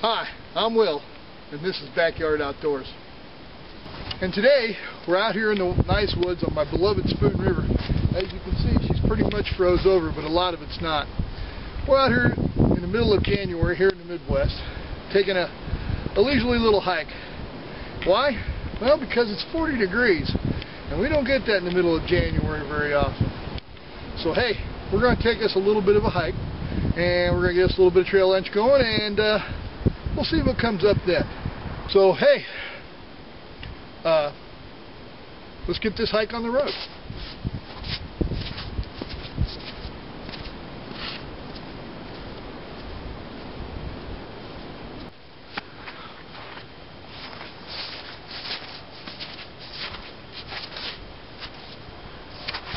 Hi, I'm Will, and this is Backyard Outdoors. And today, we're out here in the nice woods on my beloved Spoon River. As you can see, she's pretty much froze over, but a lot of it's not. We're out here in the middle of January here in the Midwest, taking a leisurely little hike. Why? Well, because it's 40 degrees, and we don't get that in the middle of January very often. So hey, we're going to take us a little bit of a hike, and we're going to get us a little bit of trail lunch going, and we'll see what comes up then. So hey, let's get this hike on the road.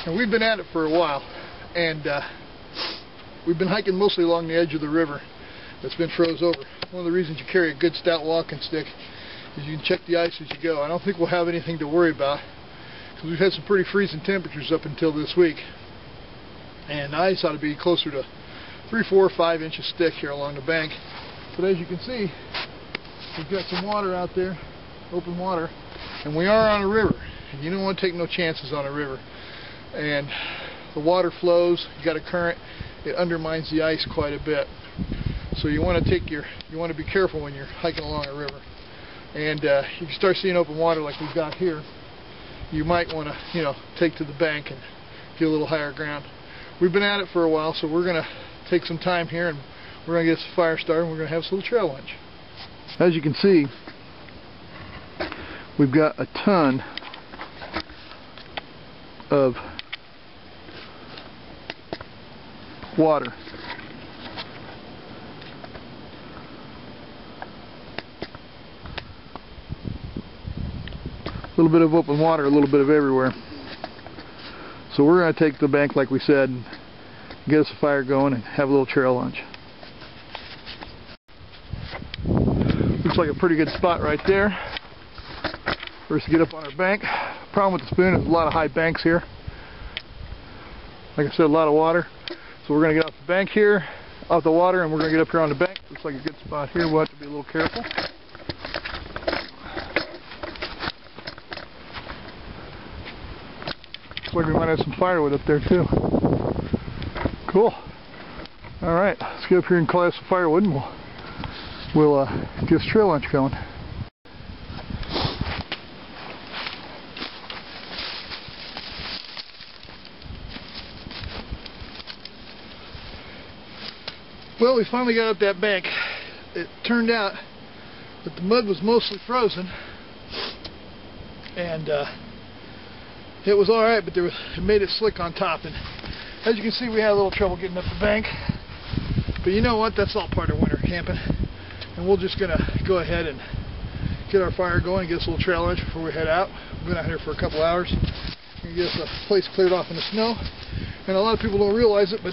And we've been at it for a while, and we've been hiking mostly along the edge of the river that's been froze over. One of the reasons you carry a good stout walking stick is you can check the ice as you go. I don't think we'll have anything to worry about because we've had some pretty freezing temperatures up until this week, and the ice ought to be closer to 3, 4, 5 inches thick here along the bank. But as you can see, we've got some water out there, open water, and we are on a river, and you don't want to take no chances on a river. And the water flows, you got a current, it undermines the ice quite a bit. So you want to be careful when you're hiking along a river. And if you start seeing open water like we've got here, you might want to, take to the bank and get a little higher ground. We've been at it for a while, so we're going to take some time here and we're going to get some fire started and we're going to have some little trail lunch. As you can see, we've got a ton of water. A little bit of open water, a little bit of everywhere. So we're going to take the bank like we said and get us a fire going and have a little trail lunch. Looks like a pretty good spot right there for us to get up on our bank. Problem with the Spoon is a lot of high banks here. Like I said, a lot of water. So we're going to get off the bank here, off the water, and we're going to get up here on the bank. Looks like a good spot here. We'll have to be a little careful. Looks like we might have some firewood up there too. Cool. Alright, let's get up here and collect some firewood and we'll get this trail lunch going. Well, we finally got up that bank. It turned out that the mud was mostly frozen, and it was alright, but it made it slick on top. And as you can see, we had a little trouble getting up the bank. But you know what? That's all part of winter camping. And we're just going to go ahead and get our fire going, get us a little trail lunch before we head out. We've been out here for a couple hours. We're going to get us a place cleared off in the snow. And a lot of people don't realize it, but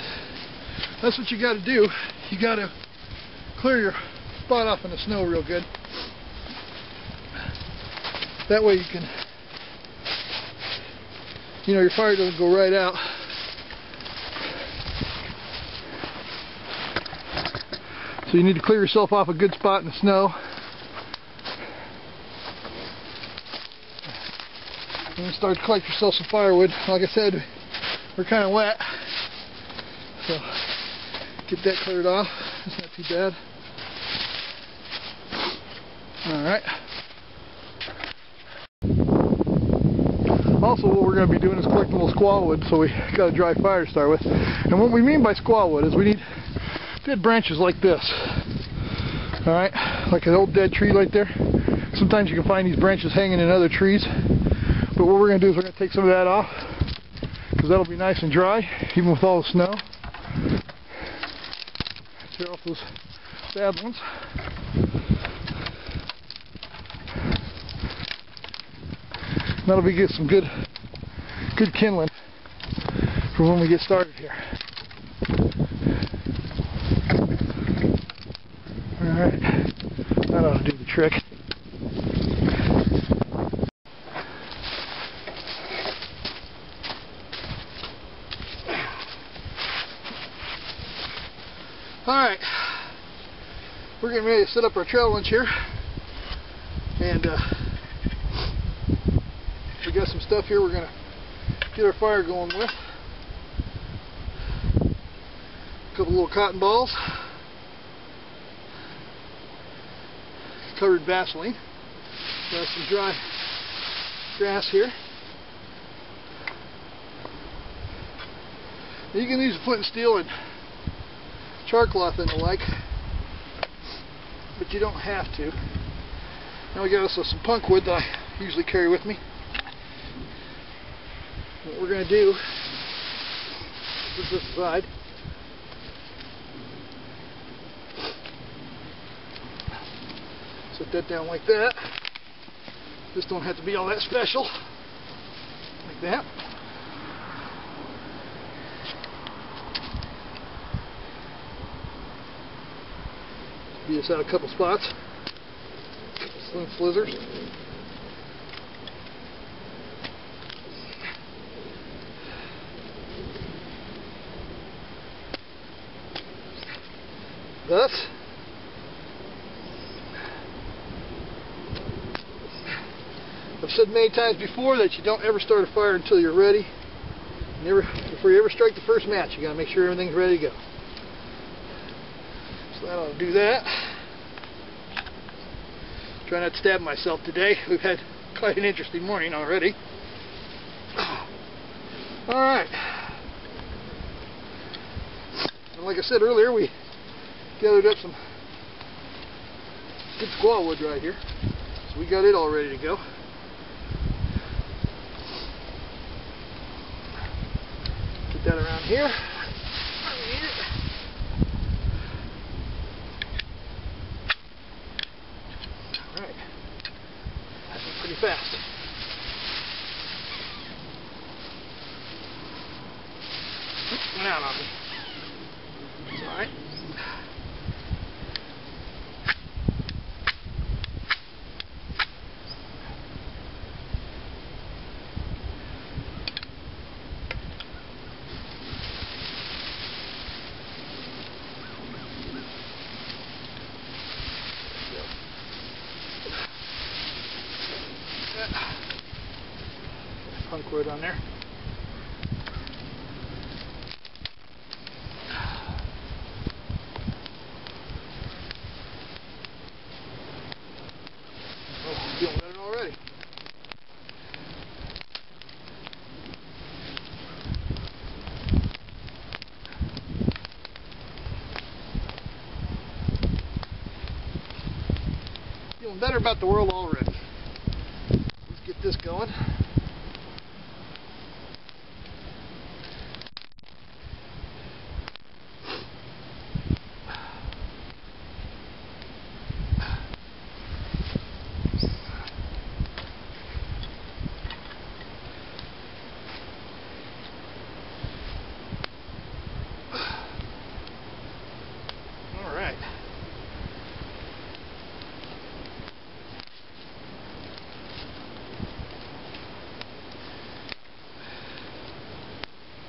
that's what you got to do. You got to clear your spot off in the snow real good. That way you can, your fire doesn't go right out. So you need to clear yourself off a good spot in the snow. And start to collect yourself some firewood. Like I said, we're kind of wet. So get that cleared off. It's not too bad. Alright. Also, what we're going to be doing is collecting a little squaw wood, so we got a dry fire to start with. And what we mean by squaw wood is we need dead branches like this. Alright? Like an old dead tree right there. Sometimes you can find these branches hanging in other trees. But what we're going to do is we're going to take some of that off, because that'll be nice and dry, even with all the snow. Tear off those bad ones. That'll be get some good kindling for when we get started here. Alright, that ought to do the trick. Alright, We're getting ready to set up our trail lunch here, and we got some stuff here we're gonna get our fire going with. A couple little cotton balls, covered Vaseline. Got some dry grass here. You can use flint and steel and char cloth and the like, but you don't have to. Now we got also some punk wood that I usually carry with me. What we're going to do is put this aside. Set that down like that. This don't have to be all that special. Like that. Beat us out a couple spots. Slim slithers. Thus, I've said many times before that you don't ever start a fire until you're ready. Before you ever strike the first match, you got to make sure everything's ready to go. So that ought to do that. Try not to stab myself today. We've had quite an interesting morning already. Alright. And like I said earlier, we gathered up some good squaw wood right here. So we got it all ready to go. Put that around here. Alright. That went pretty fast. Oops, went out on me. It's alright. Punk wood on there. Oh, feeling better already. Feeling better about the world already. Let's get this going.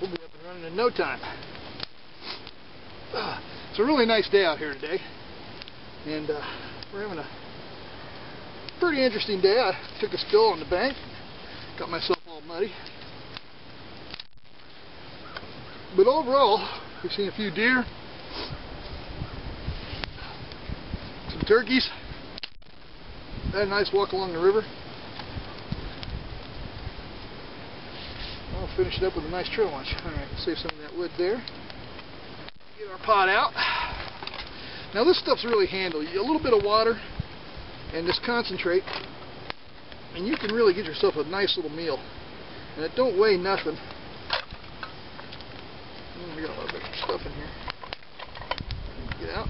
We'll be up and running in no time. It's a really nice day out here today, and we're having a pretty interesting day. I took a spill on the bank, got myself all muddy, but overall we've seen a few deer, some turkeys, had a nice walk along the river. I'll finish it up with a nice trail lunch. Alright, save some of that wood there. Get our pot out. Now this stuff's really handy. A little bit of water and this concentrate, and you can really get yourself a nice little meal. And it don't weigh nothing. We got a little bit of stuff in here. Get out.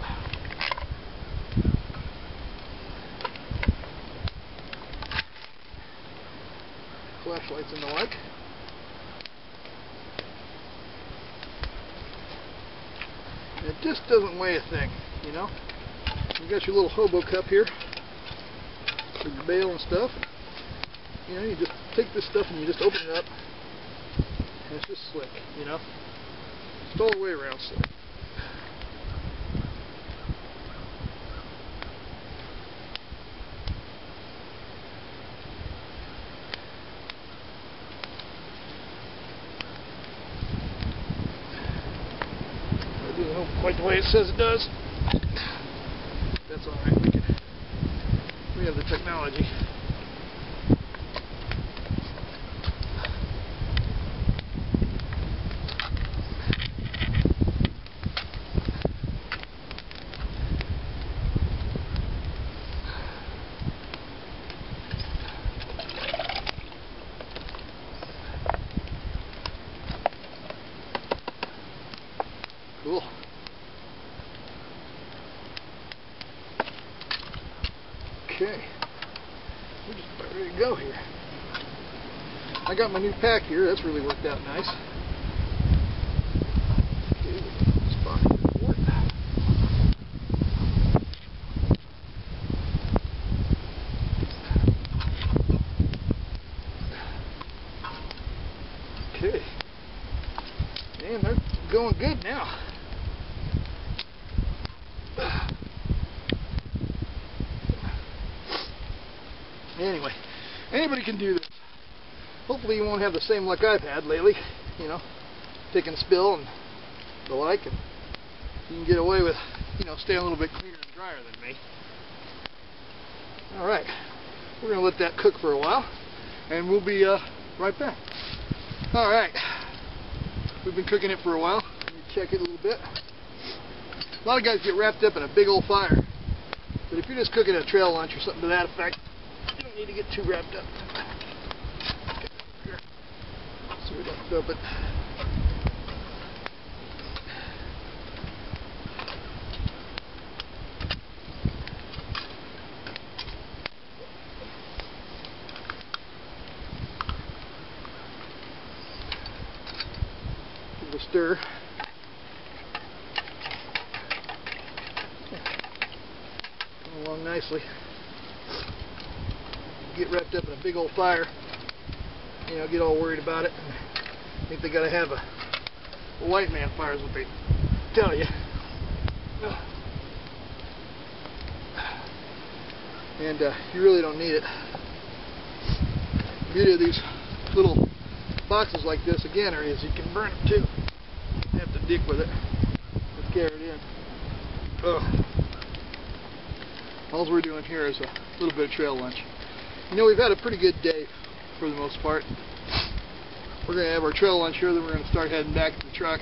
Flashlights and the like. It just doesn't weigh a thing, you know. You got your little hobo cup here with your bale and stuff. You know, you just take this stuff and you just open it up, and it's just slick, you know. Just all the way around slick. doesn't open quite the way it says it does. That's alright. We have the technology. Cool. Okay, we're just about ready to go here. I got my new pack here. That's really worked out nice. Okay, spot for it. Okay, man, they're going good now. Anyway, anybody can do this. Hopefully you won't have the same luck I've had lately, you know, taking a spill and the like, and you can get away with, you know, staying a little bit cleaner and drier than me. Alright, we're going to let that cook for a while, and we'll be right back. Alright, we've been cooking it for a while. Let me check it a little bit. A lot of guys get wrapped up in a big old fire, but if you're just cooking a trail lunch or something to that effect, you don't need to get too wrapped up. Okay, here. So we don't dump it. Give it a stir. Coming along nicely. Get wrapped up in a big old fire, you know, get all worried about it. I think they gotta have a white man fire is what they tell you. And you really don't need it. The beauty of these little boxes like this again is you can burn them too. You have to dig with it. Just carry it in. All we're doing here is a little bit of trail lunch. You know, we've had a pretty good day for the most part. We're going to have our trail lunch here, then we're going to start heading back to the truck.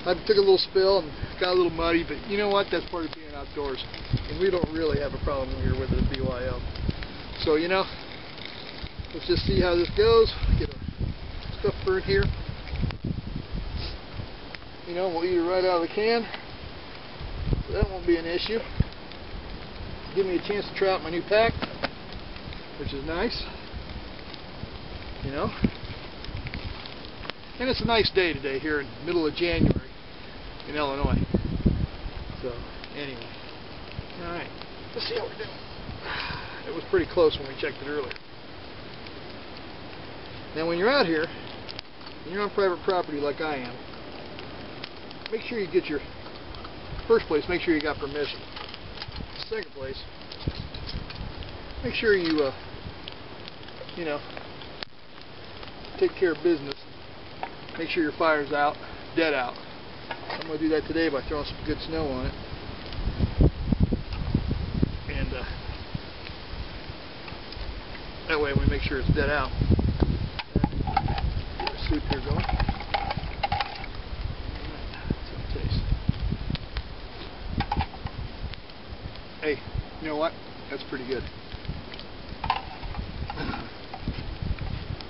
I took a little spill and got a little muddy, but you know what? That's part of being outdoors. And we don't really have a problem here with it at BYO. So, you know, let's just see how this goes. Get our stuff burnt here. You know, we'll eat it right out of the can. So that won't be an issue. Give me a chance to try out my new pack, which is nice, you know. And it's a nice day today here in the middle of January in Illinois. So, anyway. Alright, let's see how we're doing. It was pretty close when we checked it earlier. Now when you're out here, and you're on private property like I am, make sure you get your, first place, make sure you got permission. Second place, make sure you, you know, take care of business. Make sure your fire's out, dead out. I'm going to do that today by throwing some good snow on it. And that way we make sure it's dead out. Get the soup here going. Hey, you know what? That's pretty good.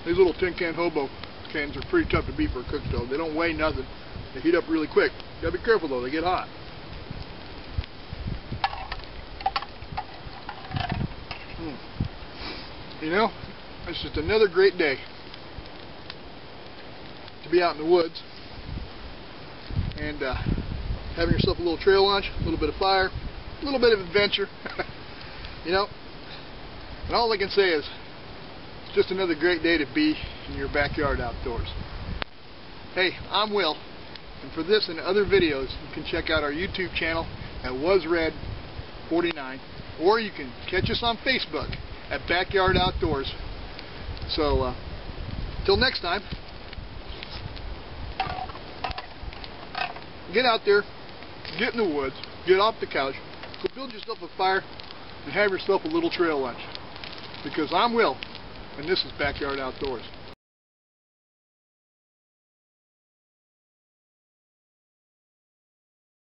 These little tin can hobo cans are pretty tough to beat for a cook stove. They don't weigh nothing. They heat up really quick. You gotta be careful though, they get hot. You know, it's just another great day to be out in the woods and having yourself a little trail lunch, a little bit of fire, a little bit of adventure. You know, and all I can say is it's just another great day to be in your backyard outdoors. Hey, I'm Will, and for this and other videos you can check out our YouTube channel at WasRed49, or you can catch us on Facebook at Backyard Outdoors. So till next time. get out there, get in the woods, get off the couch, go build yourself a fire, and have yourself a little trail lunch. Because I'm Will, and this is Backyard Outdoors.